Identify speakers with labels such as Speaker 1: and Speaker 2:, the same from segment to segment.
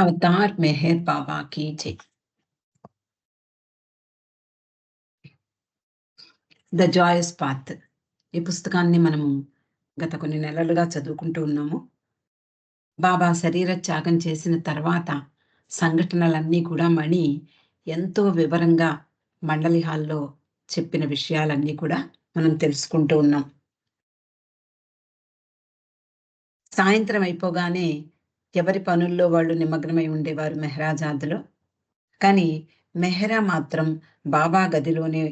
Speaker 1: अवतार मेहर बाबा की जय। The Joyce path. ఈ పుస్తకాన్ని మనము గత కొన్ని నెలలుగా చదువుకుంటూ ఉన్నాము. బాబా శరీర త్యాగం చేసిన తర్వాత సంఘటనలన్నీ కూడా మణి ఎంతో వివరంగా మండలి హాల్లో చెప్పిన విషయాలన్నీ కూడా మనం తెలుసుకుంటూ ఉన్నాం. సాయంత్రం అయిపోగానే ఎవరి పనుల్లో వాళ్ళు నిమగ్నమై ఉండేవారు మెహరాజాద్‌లో. కానీ మెహ్రా మాత్రం బాబా గదిలోనే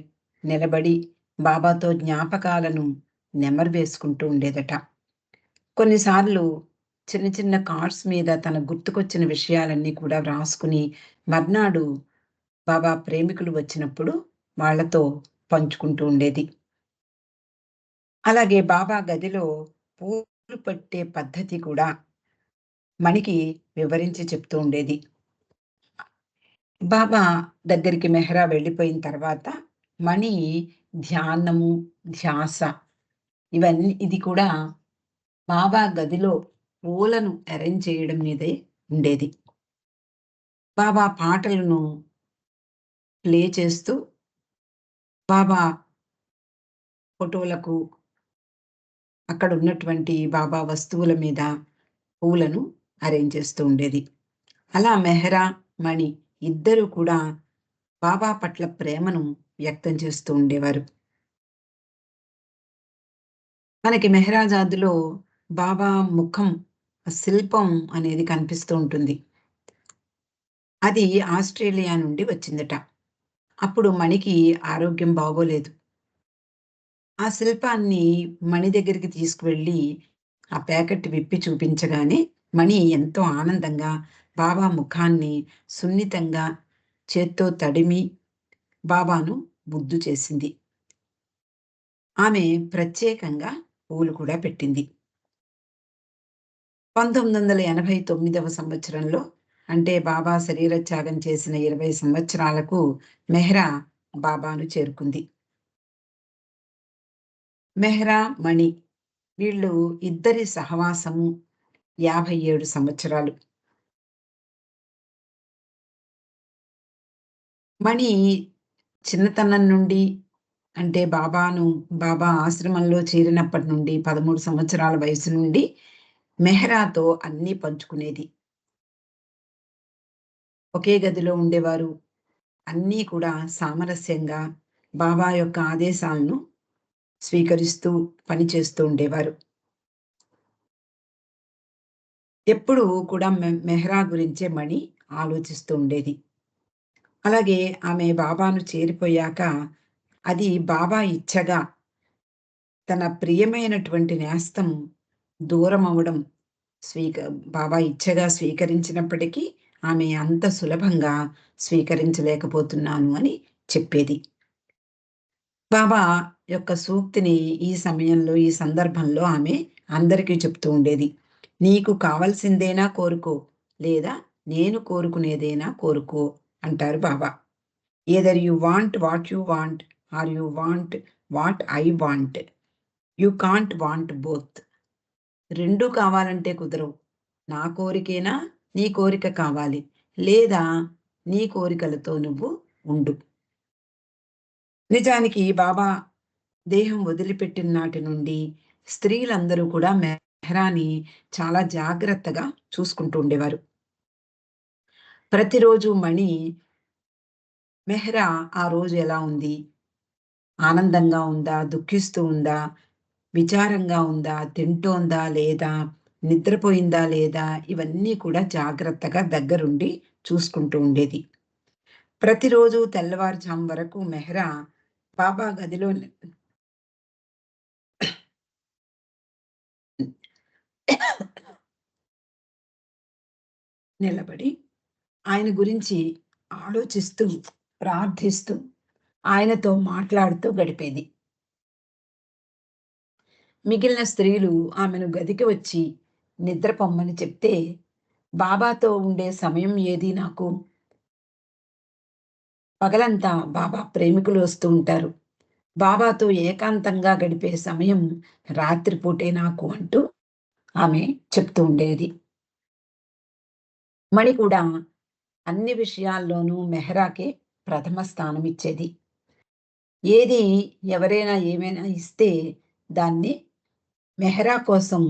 Speaker 1: నిలబడి బాబాతో జ్ఞాపకాలను నెమరు వేసుకుంటూ ఉండేదట. కొన్నిసార్లు చిన్న చిన్న కార్డ్స్ మీద తన గుర్తుకొచ్చిన విషయాలన్నీ కూడా వ్రాసుకుని మర్నాడు బాబా ప్రేమికులు వచ్చినప్పుడు వాళ్ళతో పంచుకుంటూ ఉండేది. అలాగే బాబా గదిలో పూలు పట్టే పద్ధతి కూడా మణికి వివరించి చెప్తూ ఉండేది. బాబా దగ్గరికి మెహ్రా వెళ్ళిపోయిన తర్వాత మణి ధ్యానము, ధ్యాస ఇది కూడా బాబా గదిలో పూలను అరేంజ్ చేయడం మీదే ఉండేది. బాబా పాటలను ప్లే చేస్తూ బాబా ఫోటోలకు, అక్కడ ఉన్నటువంటి బాబా వస్తువుల మీద పూలను అరేంజ్ చేస్తూ ఉండేది. అలా మెహ్రా, మణి ఇద్దరూ కూడా బాబా పట్ల ప్రేమను వ్యక్తం చేస్తూ ఉండేవారు. మనకి మెహ్రాజాద్‌లో బాబా ముఖం శిల్పం అనేది కనిపిస్తూ ఉంటుంది. అది ఆస్ట్రేలియా నుండి వచ్చిందట. అప్పుడు మణికి ఆరోగ్యం బాగోలేదు. ఆ శిల్పాన్ని మణి దగ్గరికి తీసుకువెళ్ళి ఆ ప్యాకెట్ విప్పి చూపించగానే మణి ఎంతో ఆనందంగా బాబా ముఖాన్ని సున్నితంగా చేత్తో తడిమి బాబాను ముద్దు చేసింది. ఆమె ప్రత్యేకంగా పూలు కూడా పెట్టింది. 1989వ సంవత్సరంలో అంటే బాబా శరీర త్యాగం చేసిన 20 సంవత్సరాలకు మెహ్రా బాబాను చేరుకుంది. మెహ్రా, మణి వీళ్ళు ఇద్దరి సహవాసము 57 సంవత్సరాలు. మణి చిన్నతనం నుండి అంటే బాబా ఆశ్రమంలో చేరినప్పటి నుండి 13 సంవత్సరాల వయసు నుండి మెహ్రాతో అన్నీ పంచుకునేది. ఒకే గదిలో ఉండేవారు. అన్నీ కూడా సామరస్యంగా బాబా యొక్క ఆదేశాలను స్వీకరిస్తూ పనిచేస్తూ ఉండేవారు. ఎప్పుడూ కూడా మెహ్రా గురించే మణి ఆలోచిస్తూ ఉండేది. అలాగే ఆమె బాబాను చేరిపోయాక అది బాబా ఇచ్చగా తన ప్రియమైనటువంటి నేస్తం దూరమవ్వడం స్వీక బాబా ఇచ్చగా స్వీకరించినప్పటికీ ఆమె అంత సులభంగా స్వీకరించలేకపోతున్నాను అని చెప్పేది. బాబా యొక్క సూక్తిని ఈ సమయంలో, ఈ సందర్భంలో ఆమె అందరికీ చెప్తూ ఉండేది. "నీకు కావాల్సిందేనా కోరుకో, లేదా నేను కోరుకునేదేనా కోరుకో" అంటారు Baba. "Either you want what you want or you want what I want. You can't want both." రెండూ కావాలంటే కుదరవు. నా కోరికేనా, నీ కోరిక కావాలి. లేదా నీ కోరికలతో నువ్వు ఉండు. నిజానికి బాబా దేహం వదిలిపెట్టిన నాటి నుండి స్త్రీలందరూ కూడా మెహ్రాని చాలా జాగ్రత్తగా చూసుకుంటూ ఉండేవారు. ప్రతిరోజు మణి మెహ్రా ఆ రోజు ఎలా ఉంది? ఆనందంగా ఉందా? దుఃఖిస్తూ ఉందా? విచారంగా ఉందా? తింటోందా లేదా? నిద్రపోయిందా లేదా? ఇవన్నీ కూడా జాగ్రత్తగా దగ్గరుండి చూసుకుంటూ ఉండేది. ప్రతిరోజు తెల్లవారుజాము వరకు మెహ్రా బాబా గదిలో నిలబడి ఆయన గురించి ఆలోచిస్తూ, ప్రార్థిస్తూ, ఆయనతో మాట్లాడుతూ గడిపేది. మిగిలిన స్త్రీలు ఆమెను గదికి వచ్చి నిద్రపొమ్మని చెప్తే, బాబాతో ఉండే సమయం ఏది నాకు? పగలంతా బాబా ప్రేమికులు వస్తూ ఉంటారు. బాబాతో ఏకాంతంగా గడిపే సమయం రాత్రి పూటే నాకు అంటూ ఆమె చెప్తూ ఉండేది. మణి కూడా అన్ని విషయాల్లోనూ మెహరాకే ప్రథమ స్థానం ఇచ్చేది. ఏది ఎవరైనా ఏమైనా ఇస్తే దాన్ని మెహరా కోసం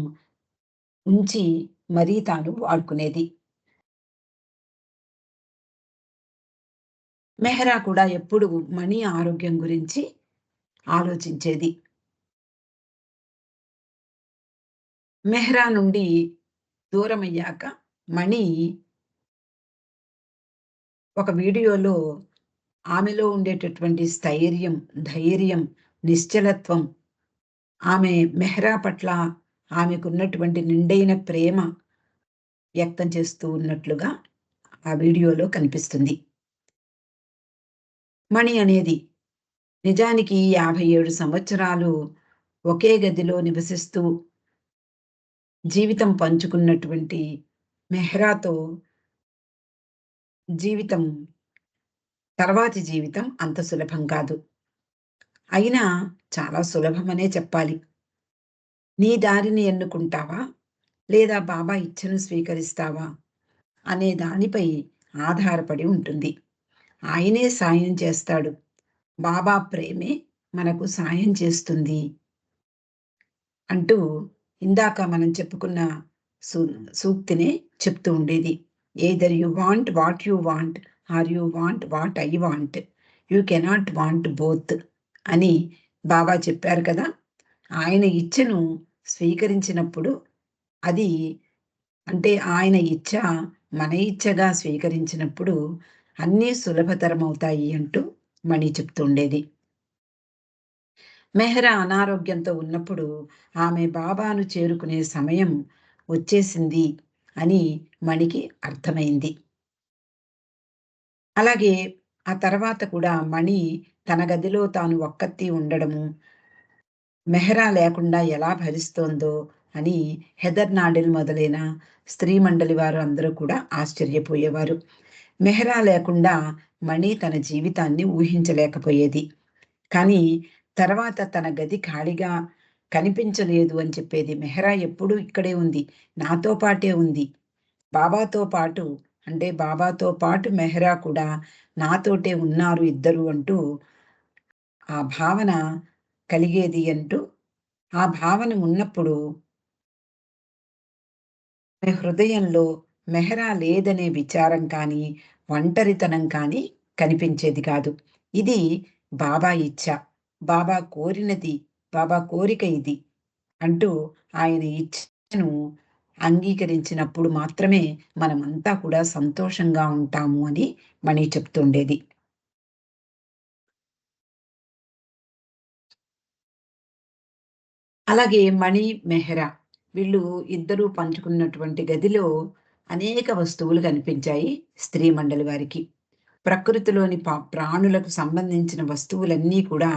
Speaker 1: ఉంచి మరీ తాను వాడుకునేది. మెహరా కూడా ఎప్పుడు మణి ఆరోగ్యం గురించి ఆలోచించేది. మెహ్రా నుండి దూరమయ్యాక మణి ఒక వీడియోలో ఆమెలో ఉండేటటువంటి స్థైర్యం, ధైర్యం, నిశ్చలత్వం, ఆమె మెహ్రా పట్ల ఆమెకున్నటువంటి నిండైన ప్రేమ వ్యక్తం చేస్తూ ఉన్నట్లుగా ఆ వీడియోలో కనిపిస్తుంది. మణి అనేది నిజానికి 57 సంవత్సరాలు ఒకే గదిలో నివసిస్తూ జీవితం పంచుకున్నటువంటి మెహ్రాతో జీవితం తర్వాతి జీవితం అంత సులభం కాదు. అయినా చాలా సులభమనే చెప్పాలి. నీ దారిని ఎన్నుకుంటావా? లేదా బాబా ఇచ్చను స్వీకరిస్తావా? అనే దానిపై ఆధారపడి ఉంటుంది. ఆయనే సాయం చేస్తాడు. బాబా ప్రేమే మనకు సాయం చేస్తుంది అంటూ ఇందాక మనం చెప్పుకున్న సూ సూక్తినే చెప్తూ ఉండేది. Either you want what you want or you want what I want. You cannot want both అని బాబా చెప్పారు కదా! ఆయన ఇచ్చను స్వీకరించినప్పుడు అది అంటే ఆయన ఇచ్చ మన ఇచ్చగా స్వీకరించినప్పుడు అన్నీ సులభతరమవుతాయి అంటూ మణి చెప్తుండేది. మెహ్రా అనారోగ్యంతో ఉన్నప్పుడు ఆమె బాబాను చేరుకునే సమయం వచ్చేసింది అని మణికి అర్థమైంది. అలాగే ఆ తర్వాత కూడా మణి తన గదిలో తాను ఒక్కతి ఉండడము, మెహ్రా లేకుండా ఎలా భరిస్తోందో అని హెదర్ నాడెల్ మొదలైన స్త్రీ మండలి వారు అందరూ కూడా ఆశ్చర్యపోయేవారు. మెహ్రా లేకుండా మణి తన జీవితాన్ని ఊహించలేకపోయేది. కానీ తర్వాత తన గది ఖాళీగా కనిపించలేదు అని చెప్పేది. మెహ్రా ఎప్పుడూ ఇక్కడే ఉంది. నాతో పాటే ఉంది. బాబాతో పాటు అంటే బాబాతో పాటు మెహ్రా కూడా నాతోటే ఉన్నారు ఇద్దరు అంటూ ఆ భావన కలిగేది అంటూ, ఆ భావన ఉన్నప్పుడు ఆమె హృదయంలో మెహ్రా లేదనే విచారం కానీ, ఒంటరితనం కానీ కనిపించేది కాదు. ఇది బాబా ఇచ్చ. బాబా కోరినది, బాబా కోరిక ఇది అంటూ ఆయన ఇచ్చను అంగీకరించినప్పుడు మాత్రమే మనమంతా కూడా సంతోషంగా ఉంటాము అని మణి చెప్తుండేది. అలాగే మణి, మెహ్రా వీళ్ళు ఇద్దరూ పంచుకున్నటువంటి గదిలో అనేక వస్తువులు కనిపించాయి స్త్రీ మండలి వారికి. ప్రకృతిలోని ప్రాణులకు సంబంధించిన వస్తువులన్నీ కూడా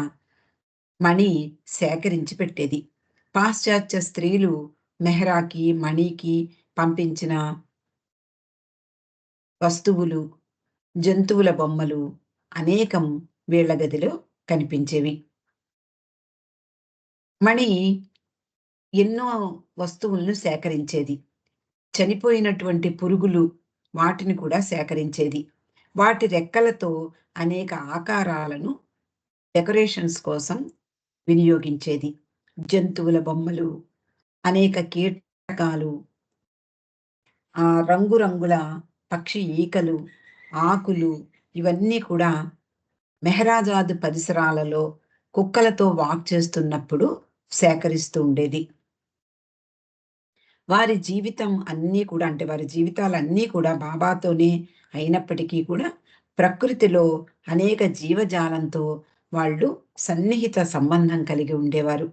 Speaker 1: మణి సేకరించి పెట్టేది. పాశ్చాత్య స్త్రీలు మెహ్రాకి, మణికి పంపించిన వస్తువులు, జంతువుల బొమ్మలు అనేకం వీళ్ళ గదిలో కనిపించేవి. మణి ఎన్నో వస్తువులను సేకరించేది. చనిపోయినటువంటి పురుగులు వాటిని కూడా సేకరించేది. వాటి రెక్కలతో అనేక ఆకారాలను డెకరేషన్స్ కోసం వినియోగించేది. జంతువుల బొమ్మలు, అనేక కీటకాలు, రంగురంగుల పక్షి ఈకలు, ఆకులు ఇవన్నీ కూడా మెహరాజాద్ పరిసరాలలో కుక్కలతో వాక్ చేస్తున్నప్పుడు సేకరిస్తూ ఉండేది. వారి జీవితం అన్నీ కూడా అంటే వారి జీవితాలన్నీ కూడా బాబాతోనే అయినప్పటికీ కూడా ప్రకృతిలో అనేక జీవజాలంతో వాళ్ళు సన్నిహిత సంబంధం కలిగి ఉండేవారు.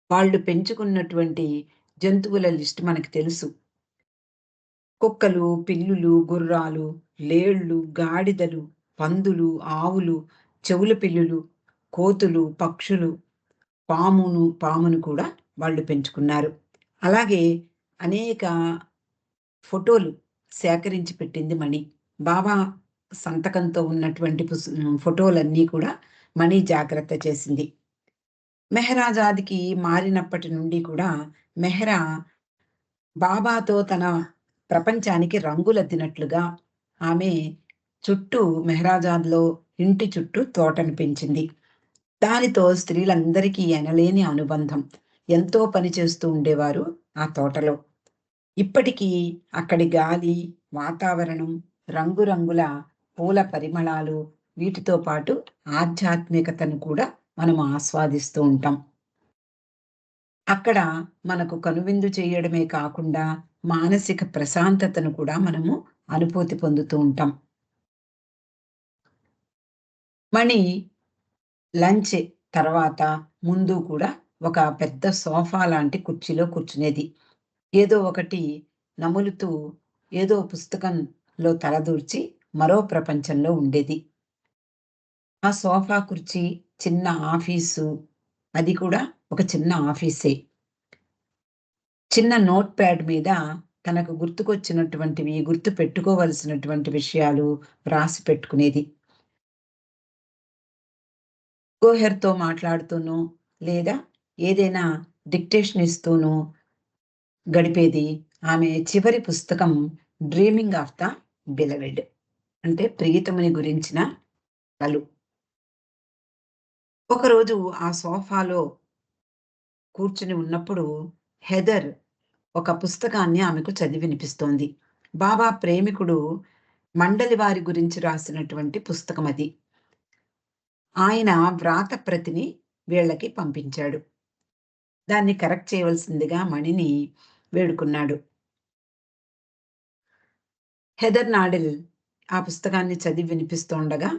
Speaker 1: వాళ్ళు పెంచుకున్నటువంటి జంతువుల లిస్ట్ మనకు తెలుసు. కుక్కలు, పిల్లులు, గుర్రాలు, లేళ్ళు, గాడిదలు, పందులు, ఆవులు, చెవుల పిల్లులు, కోతులు, పక్షులు, పామును కూడా వాళ్ళు పెంచుకున్నారు. అలాగే అనేక ఫోటోలు సేకరించి పెట్టింది మణి. బాబా సంతకంతో ఉన్నటువంటి ఫోటోలన్నీ కూడా మణి జాగ్రత్త చేసింది. మెహరాజాద్‌కి మారినప్పటి నుండి కూడా మెహ్రా బాబాతో తన ప్రపంచానికి రంగులద్దినట్లుగా ఆమె చుట్టూ మెహరాజాద్‌లో ఇంటి చుట్టూ తోటను పెంచింది. దానితో స్త్రీలందరికీ ఎనలేని అనుబంధం. ఎంతో పని చేస్తూ ఉండేవారు ఆ తోటలో. ఇప్పటికీ అక్కడి గాలి, వాతావరణం, రంగురంగుల పూల పరిమళాలు, వీటితో పాటు ఆధ్యాత్మికతను కూడా మనం ఆస్వాదిస్తూ ఉంటాం. అక్కడ మనకు కనువిందు చేయడమే కాకుండా, మానసిక ప్రశాంతతను కూడా మనము అనుభూతి పొందుతూ ఉంటాం. మణి లంచ్ తర్వాత ముందు కూడా ఒక పెద్ద సోఫా లాంటి కుర్చీలో కూర్చునేది. ఏదో ఒకటి నములుతూ, ఏదో పుస్తకంలో తలదూర్చి మరో ప్రపంచంలో ఉండేది. ఆ సోఫా కుర్చీ, చిన్న ఆఫీసు, అది కూడా ఒక చిన్న ఆఫీసే. చిన్న నోట్ ప్యాడ్ మీద తనకు గుర్తుకొచ్చినటువంటివి, గుర్తుపెట్టుకోవలసినటువంటి విషయాలు వ్రాసి పెట్టుకునేది. కోహెర్‌తో మాట్లాడుతూనో, లేదా ఏదైనా డిక్టేషన్ ఇస్తూనో గడిపేది. ఆమె చివరి పుస్తకం 'డ్రీమింగ్ ఆఫ్ ద బిలవెడ్' అంటే ప్రియతముని గురించిన కలలు. ఒకరోజు ఆ సోఫాలో కూర్చుని ఉన్నప్పుడు హెదర్ ఒక పుస్తకాన్ని ఆమెకు చదివి వినిపిస్తోంది. బాబా ప్రేమికుడు మండలి వారి గురించి రాసినటువంటి పుస్తకమది. ఆయన వ్రాత ప్రతిని వీళ్ళకి పంపించాడు. దాన్ని కరెక్ట్ చేయవలసిందిగా మణిని వేడుకున్నాడు. హెదర్ నాడెల్ ఆ పుస్తకాన్ని చదివి వినిపిస్తూండగా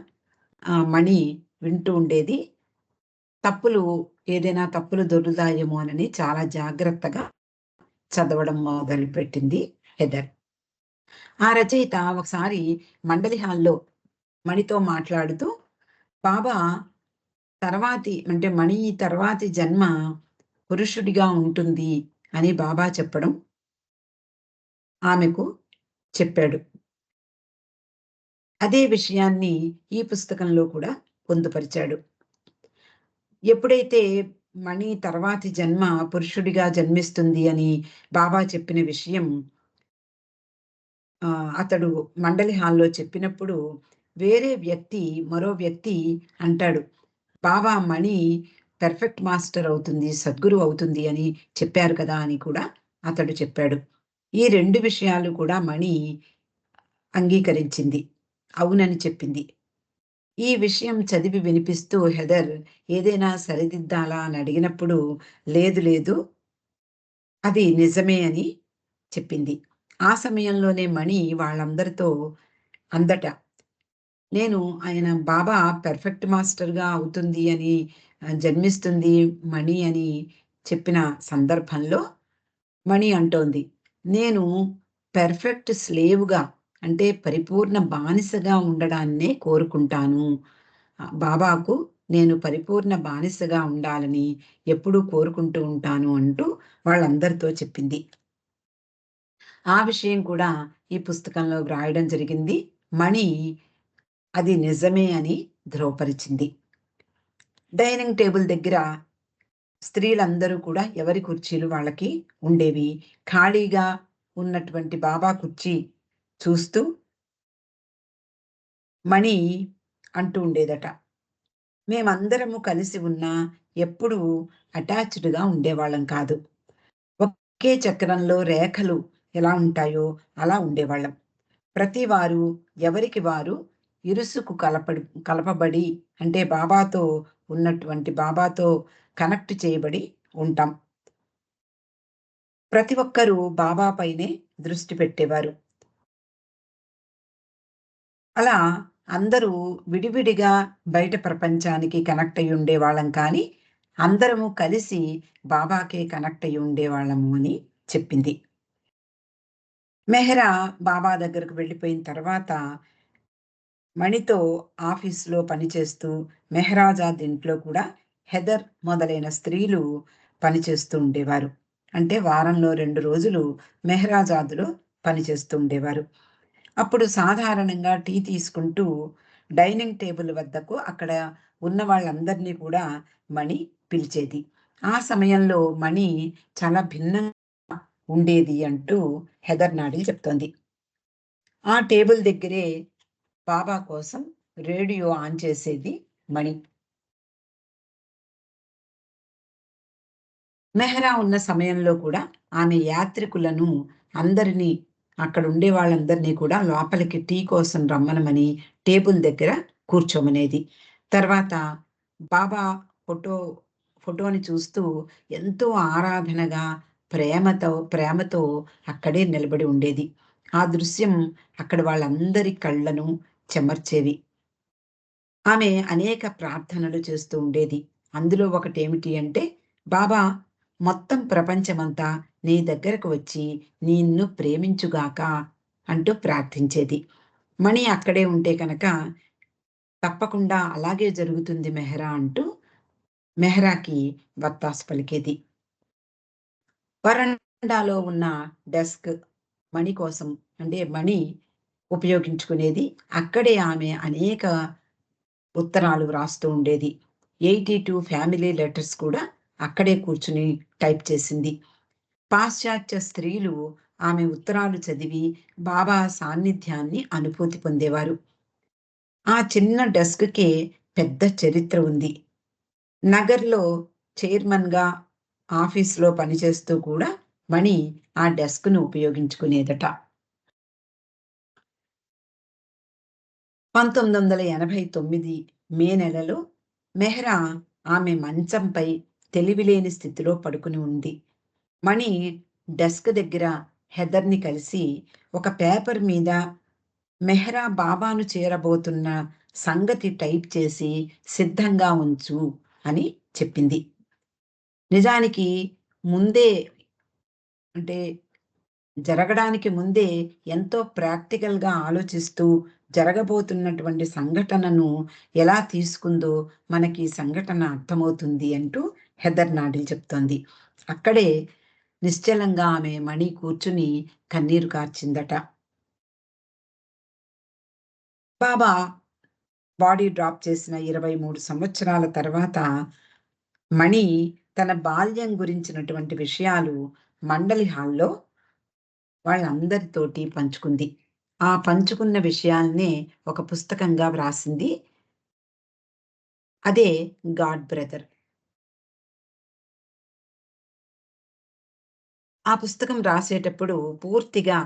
Speaker 1: మణి వింటూ ఉండేది. తప్పులు ఏదైనా తప్పులు దొర్లుతాయేమోనని చాలా జాగ్రత్తగా చదవడం మొదలుపెట్టింది హెదర్. ఆ రచయిత ఒకసారి మండలి హాల్‌లో మణితో మాట్లాడుతూ, బాబా అంటే మణి తర్వాతి జన్మ పురుషుడిగా ఉంటుంది అని బాబా చెప్పడం ఆమెకు చెప్పాడు. అదే విషయాన్ని ఈ పుస్తకంలో కూడా పొందుపరిచాడు. ఎప్పుడైతే మణి తర్వాతి జన్మ పురుషుడిగా జన్మిస్తుంది అని బాబా చెప్పిన విషయం అతడు మండలి హాల్‌లో చెప్పినప్పుడు మరో వ్యక్తి అంటాడు, "బాబా మణి పెర్ఫెక్ట్ మాస్టర్ అవుతుంది, సద్గురువు అవుతుంది అని చెప్పారు కదా!" అని కూడా అతడు చెప్పాడు. ఈ 2 విషయాలు కూడా మణి అంగీకరించింది. అవునని చెప్పింది. ఈ విషయం చదివి వినిపిస్తూ హెదర్ ఏదైనా సరిదిద్దాలా అని అడిగినప్పుడు, లేదు లేదు, అది నిజమే అని చెప్పింది. ఆ సమయంలోనే మణి వాళ్ళందరితో అందట, నేను ఆయన బాబా పెర్ఫెక్ట్ మాస్టర్‌గా అవుతుంది అని జన్మిస్తుంది మణి అని చెప్పిన సందర్భంలో మణి అంటోంది, నేను పెర్ఫెక్ట్ స్లేవ్‌గా అంటే పరిపూర్ణ బానిసగా ఉండడాన్నే కోరుకుంటాను. బాబాకు నేను పరిపూర్ణ బానిసగా ఉండాలని ఎప్పుడూ కోరుకుంటూ ఉంటాను అంటూ వాళ్ళందరితో చెప్పింది. ఆ విషయం కూడా ఈ పుస్తకంలో వ్రాయడం జరిగింది. మణి అది నిజమే అని ధృవపరిచింది. డైనింగ్ టేబుల్ దగ్గర స్త్రీలందరూ కూడా ఎవరి కుర్చీలు వాళ్ళకి ఉండేవి. ఖాళీగా ఉన్నటువంటి బాబా కుర్చీ చూస్తూ మణి అంటూ ఉండేదట, మేమందరము కలిసి ఉన్నా ఎప్పుడూ అటాచ్డ్‌గా ఉండేవాళ్ళం కాదు. ఒకే చక్రంలో రేఖలు ఎలా ఉంటాయో అలా ఉండేవాళ్ళం. ప్రతి వారు ఎవరికి వారు ఇరుసుకు కలపబడి అంటే బాబాతో కనెక్ట్ చేయబడి ఉంటాం. ప్రతి ఒక్కరూ బాబా పైనే దృష్టి పెట్టేవారు. అలా అందరూ విడివిడిగా బయట ప్రపంచానికి కనెక్ట్ అయ్యి ఉండేవాళ్ళం కానీ, అందరము కలిసి బాబాకే కనెక్ట్ అయ్యి ఉండేవాళ్ళము అని చెప్పింది. మెహ్రా బాబా దగ్గరకు వెళ్ళిపోయిన తర్వాత మణితో ఆఫీస్‌లో పనిచేస్తూ, మెహరాజాద్ ఇంట్లో కూడా హెదర్ మొదలైన స్త్రీలు పనిచేస్తూ ఉండేవారు. అంటే వారంలో 2 రోజులు మెహరాజాద్‌లో పనిచేస్తూ ఉండేవారు. అప్పుడు సాధారణంగా టీ తీసుకుంటూ డైనింగ్ టేబుల్ వద్దకు అక్కడ ఉన్న వాళ్ళందరినీ కూడా మణి పిలిచేది. ఆ సమయంలో మణి చాలా భిన్నంగా ఉండేది అంటూ హెదర్ నాడిల్ చెప్తోంది. ఆ టేబుల్ దగ్గరే బాబా కోసం రేడియో ఆన్ చేసేది మణి. మెహ్రా ఉన్న సమయంలో కూడా ఆమె యాత్రికులను అందరినీ అక్కడ ఉండే వాళ్ళందరినీ కూడా లోపలికి టీ కోసం రమ్మనమని టేబుల్ దగ్గర కూర్చోమనేది. తర్వాత బాబా ఫోటో ఫోటోని చూస్తూ ఎంతో ఆరాధనగా, ప్రేమతో అక్కడే నిలబడి ఉండేది. ఆ దృశ్యం అక్కడ వాళ్ళందరి కళ్ళను చెమర్చేవి. ఆమె అనేక ప్రార్థనలు చేస్తూ ఉండేది. అందులో ఒకటేమిటి అంటే, "బాబా, మొత్తం ప్రపంచమంతా నీ దగ్గరకు వచ్చి నిన్ను ప్రేమించుగాక" అంటూ ప్రార్థించేది. మణి అక్కడే ఉంటే కనుక, "తప్పకుండా అలాగే జరుగుతుంది మెహ్రా" అంటూ మెహ్రాకి వత్తాసు పలికేది. వరండాలో ఉన్న డెస్క్ మణి కోసం, అంటే మణి ఉపయోగించుకునేది. అక్కడే ఆమె అనేక ఉత్తరాలు వ్రాస్తూ ఉండేది. 82 ఫ్యామిలీ లెటర్స్ కూడా అక్కడే కూర్చుని టైప్ చేసింది. పాశ్చాత్య స్త్రీలు ఆమె ఉత్తరాలు చదివి బాబా సాన్నిధ్యాన్ని అనుభూతి పొందేవారు. ఆ చిన్న డెస్క్‌కే పెద్ద చరిత్ర ఉంది. నగర్‌లో చైర్మన్‌గా ఆఫీస్‌లో పనిచేస్తూ కూడా మణి ఆ డెస్క్‌ను ఉపయోగించుకునేదట. 1989 మే నెలలో మెహ్రా ఆమె మంచంపై తెలివిలేని స్థితిలో పడుకుని ఉంది. మణి డెస్క్ దగ్గర హెదర్‌ని కలిసి ఒక పేపర్ మీద మెహ్రా బాబాను చేరబోతున్న సంగతి టైప్ చేసి సిద్ధంగా ఉంచు అని చెప్పింది. నిజానికి ముందే, అంటే జరగడానికి ముందే ఎంతో ప్రాక్టికల్‌గా ఆలోచిస్తూ జరగబోతున్నటువంటి సంఘటనను ఎలా తీసుకుందో మనకి ఈ సంఘటన అర్థమవుతుంది అంటూ హెదర్ నాడిల్ చెప్తోంది. అక్కడే నిశ్చలంగా ఆమె మణి కూర్చుని కన్నీరు కార్చిందట. బాబా బాడీ డ్రాప్ చేసిన 23 సంవత్సరాల తర్వాత మణి తన బాల్యం గురించినటువంటి విషయాలు మండలి హాల్‌లో వాళ్ళందరితోటి పంచుకుంది. ఆ పంచుకున్న విషయాల్నే ఒక పుస్తకంగా వ్రాసింది. అదే 'గాడ్ బ్రదర్'. ఆ పుస్తకం రాసేటప్పుడు పూర్తిగా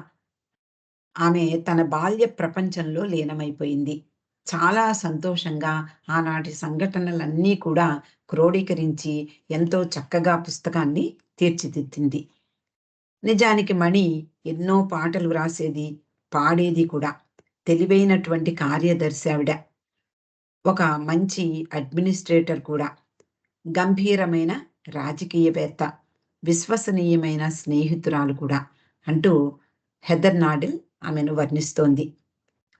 Speaker 1: ఆమె తన బాల్య ప్రపంచంలో లీనమైపోయింది. చాలా సంతోషంగా ఆనాటి సంఘటనలన్నీ కూడా క్రోడీకరించి ఎంతో చక్కగా పుస్తకాన్ని తీర్చిదిద్దింది. నిజానికి మణి ఎన్నో పాటలు వ్రాసేది, పాడేది కూడా. తెలివైనటువంటి కార్యదర్శి ఆవిడ. ఒక మంచి అడ్మినిస్ట్రేటర్ కూడా. గంభీరమైన రాజకీయవేత్త, విశ్వసనీయమైన స్నేహితురాలు కూడా అంటూ హెదర్ నాడిల్ ఆమెను వర్ణిస్తోంది.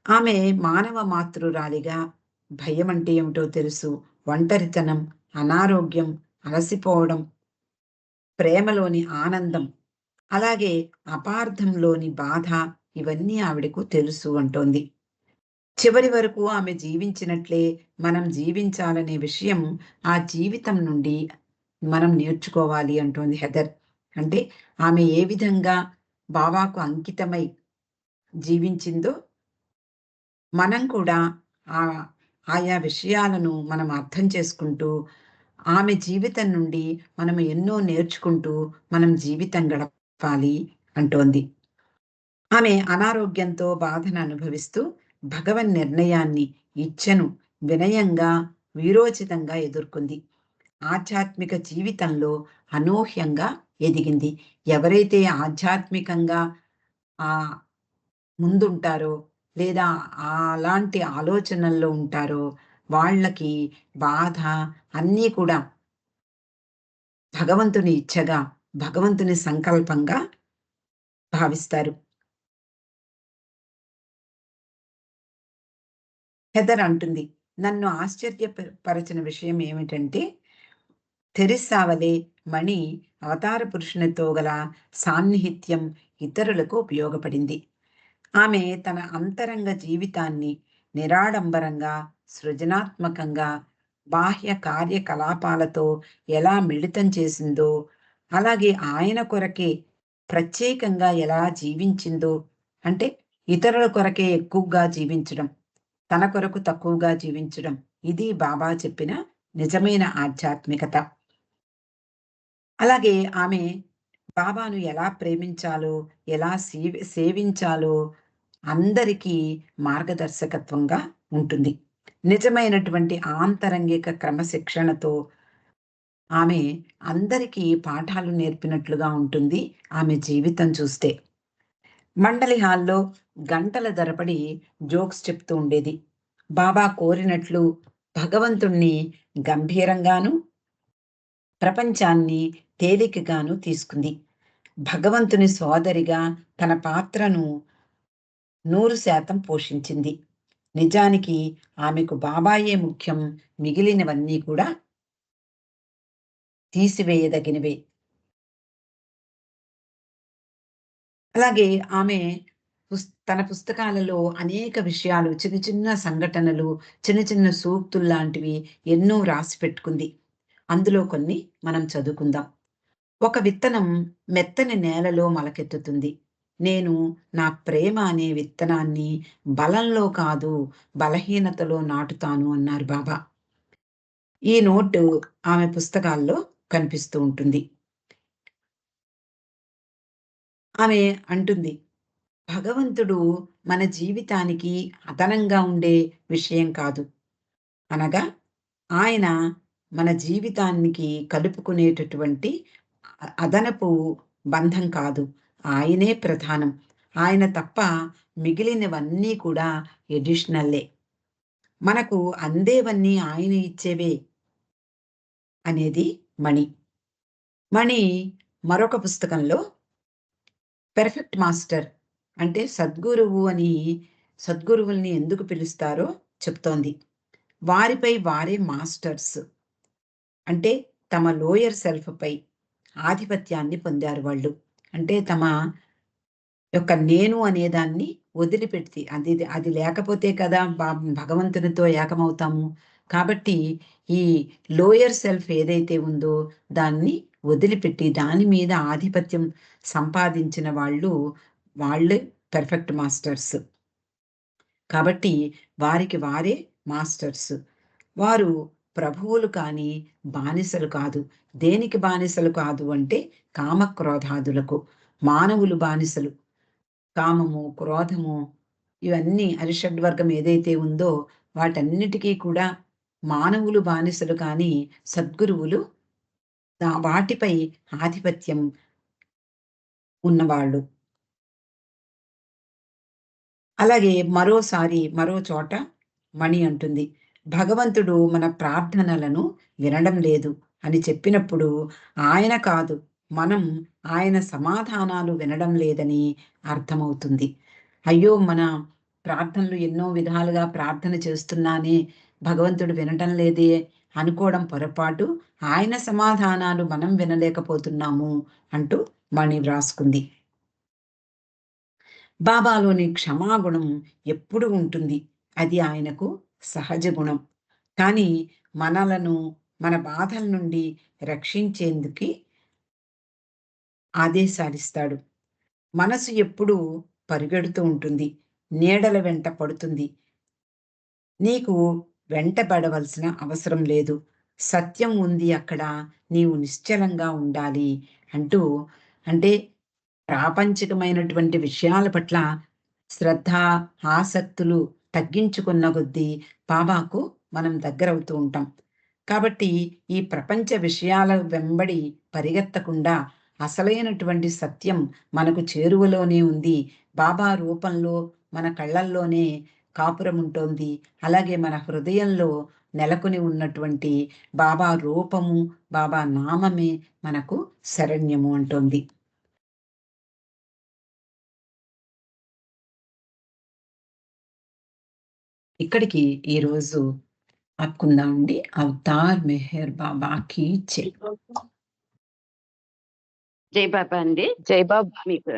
Speaker 1: ఆమె మానవ మాతృరాలిగా భయమంటే ఏమిటో తెలుసు, ఒంటరితనం, అనారోగ్యం, అలసిపోవడం, ప్రేమలోని ఆనందం, అలాగే అపార్థంలోని బాధ, ఇవన్నీ ఆవిడకు తెలుసు అంటోంది. చివరి వరకు ఆమె జీవించినట్లే మనం జీవించాలనే విషయం ఆ జీవితం నుండి మనం నేర్చుకోవాలి అంటోంది హెదర్. అంటే ఆమె ఏ విధంగా బాబాకు అంకితమై జీవించిందో మనం కూడా ఆహ్, ఆయా విషయాలను మనం అర్థం చేసుకుంటూ, ఆమె జీవితం నుండి మనం ఎన్నో నేర్చుకుంటూ మనం జీవితం గడపాలి అంటోంది. ఆమె అనారోగ్యంతో బాధను అనుభవిస్తూ భగవన్ నిర్ణయాన్ని, ఇచ్ఛను వినయంగా, వీరోచితంగా ఎదుర్కొంది. ఆధ్యాత్మిక జీవితంలో అనూహ్యంగా ఎదిగింది. ఎవరైతే ఆధ్యాత్మికంగా ఆహ్, ముందుంటారో, లేదా అలాంటి ఆలోచనల్లో ఉంటారో, వాళ్ళకి బాధ అన్నీ కూడా భగవంతుని ఇచ్చగా, భగవంతుని సంకల్పంగా భావిస్తారు. హెదర్ అంటుంది, "నన్ను పరచిన విషయం ఏమిటంటే, తెరిస్సా వలె మణి అవతార పురుషునితో గల సాన్నిహిత్యం ఇతరులకు ఉపయోగపడింది. ఆమె తన అంతరంగ జీవితాన్ని నిరాడంబరంగా, సృజనాత్మకంగా, బాహ్య కార్యకలాపాలతో ఎలా మిళితం చేసిందో, అలాగే ఆయన కొరకే ప్రత్యేకంగా ఎలా జీవించిందో, అంటే ఇతరుల కొరకే ఎక్కువగా జీవించడం, తన కొరకు తక్కువగా జీవించడం. ఇది బాబా చెప్పిన నిజమైన ఆధ్యాత్మికత. అలాగే ఆమె బాబాను ఎలా ప్రేమించాలో, ఎలా సేవించాలో అందరికీ మార్గదర్శకత్వంగా ఉంటుంది. నిజమైనటువంటి ఆంతరంగిక క్రమశిక్షణతో ఆమె అందరికీ పాఠాలు నేర్పినట్లుగా ఉంటుంది ఆమె జీవితం చూస్తే. మండలి హాల్‌లో గంటల తరబడి జోక్స్ చెప్తూ ఉండేది. బాబా కోరినట్లు భగవంతుణ్ణి గంభీరంగాను, ప్రపంచాన్ని తేలికగాను తీసుకుంది. భగవంతుని సోదరిగా తన పాత్రను 100% పోషించింది. నిజానికి ఆమెకు బాబాయే ముఖ్యం. మిగిలినవన్నీ కూడా తీసివేయదగినవే. అలాగే ఆమె తన పుస్తకాలలో అనేక విషయాలు, చిన్న చిన్న సంఘటనలు, చిన్న చిన్న సూక్తుల్లాంటివి ఎన్నో రాసి పెట్టుకుంది. అందులో కొన్ని మనం చదువుకుందాం. ఒక విత్తనం మెత్తని నేలలో మొలకెత్తుతుంది. నేను నా ప్రేమ అనే విత్తనాన్ని బలంలో కాదు, బలహీనతలో నాటుతాను అన్నారు బాబా. ఈ నోటు ఆమె పుస్తకాల్లో కనిపిస్తూ ఉంటుంది. ఆమె అంటుంది, భగవంతుడు మన జీవితానికి అదనంగా ఉండే విషయం కాదు. అనగా ఆయన మన జీవితానికి కలుపుకునేటటువంటి అదనపు బంధం కాదు. ఆయనే ప్రధానం. ఆయన తప్ప మిగిలినవన్నీ కూడా ఎడిషనల్లే. మనకు అందేవన్నీ ఆయన ఇచ్చేవే అనేది మణి. మణి మరొక పుస్తకంలో పెర్ఫెక్ట్ మాస్టర్ అంటే సద్గురువు అని సద్గురువుల్ని ఎందుకు పిలుస్తారో చెప్తోంది. వారిపై వారే మాస్టర్స్. అంటే తమ లోయర్ సెల్ఫ్‌పై ఆధిపత్యాన్ని పొందారు వాళ్ళు. అంటే తమ యొక్క నేను అనేదాన్ని వదిలిపెట్టి అది అది లేకపోతే కదా భగవంతునితో ఏకమవుతాము. కాబట్టి ఈ లోయర్ సెల్ఫ్ ఏదైతే ఉందో దాన్ని వదిలిపెట్టి దాని మీద ఆధిపత్యం సంపాదించిన వాళ్ళు, వాళ్ళే పెర్ఫెక్ట్ మాస్టర్స్. కాబట్టి వారికి వారే మాస్టర్స్. వారు ప్రభువులు కానీ, బానిసలు కాదు. దేనికి బానిసలు కాదు అంటే కామక్రోధాదులకు. మానవులు బానిసలు. కామము, క్రోధము ఇవన్నీ అరిషడ్వర్గం ఏదైతే ఉందో వాటన్నిటికీ కూడా మానవులు బానిసలు కానీ సద్గురువులు వాటిపై ఆధిపత్యం ఉన్నవాళ్ళు. అలాగే మరో చోట మణి అంటుంది, భగవంతుడు మన ప్రార్థనలను వినడం లేదు అని చెప్పినప్పుడు ఆయన కాదు, మనం ఆయన సమాధానాలు వినడం లేదని అర్థమవుతుంది. అయ్యో! మన ప్రార్థనలు ఎన్నో విధాలుగా ప్రార్థన చేస్తున్నానే, భగవంతుడు వినటం లేదే అనుకోవడం పొరపాటు. ఆయన సమాధానాలు మనం వినలేకపోతున్నాము అంటూ మణి వ్రాసుకుంది. బాబాలోని క్షమాగుణం ఎప్పుడూ ఉంటుంది. అది ఆయనకు సహజ గుణం. కానీ మనలను మన బాధల నుండి రక్షించేందుకి ఆదేశాలిస్తాడు. మనసు ఎప్పుడూ పరిగెడుతూ ఉంటుంది. నీడల వెంట పడుతుంది. నీకు వెంటబడవలసిన అవసరం లేదు. సత్యం ఉంది అక్కడ. నీవు నిశ్చలంగా ఉండాలి అంటూ అంటే ప్రాపంచికమైనటువంటి విషయాల పట్ల శ్రద్ధ, ఆసక్తులు తగ్గించుకున్న కొద్దీ బాబాకు మనం దగ్గరవుతూ ఉంటాం. కాబట్టి ఈ ప్రపంచ విషయాల వెంబడి పరిగెత్తకుండా అసలైనటువంటి సత్యం మనకు చేరువలోనే ఉంది. బాబా రూపంలో మన కళ్ళల్లోనే కాపురముంటోంది. అలాగే మన హృదయంలో నెలకొని ఉన్నటువంటి బాబా రూపము, బాబా నామమే మనకు శరణ్యము అంటోంది. ఇక్కడికి ఈరోజు ఆపుకుందామండి. అవతార్ మెహర్ బాబాకి జై.
Speaker 2: జై బాబా అండి.
Speaker 3: జై బాబా.
Speaker 2: మీకు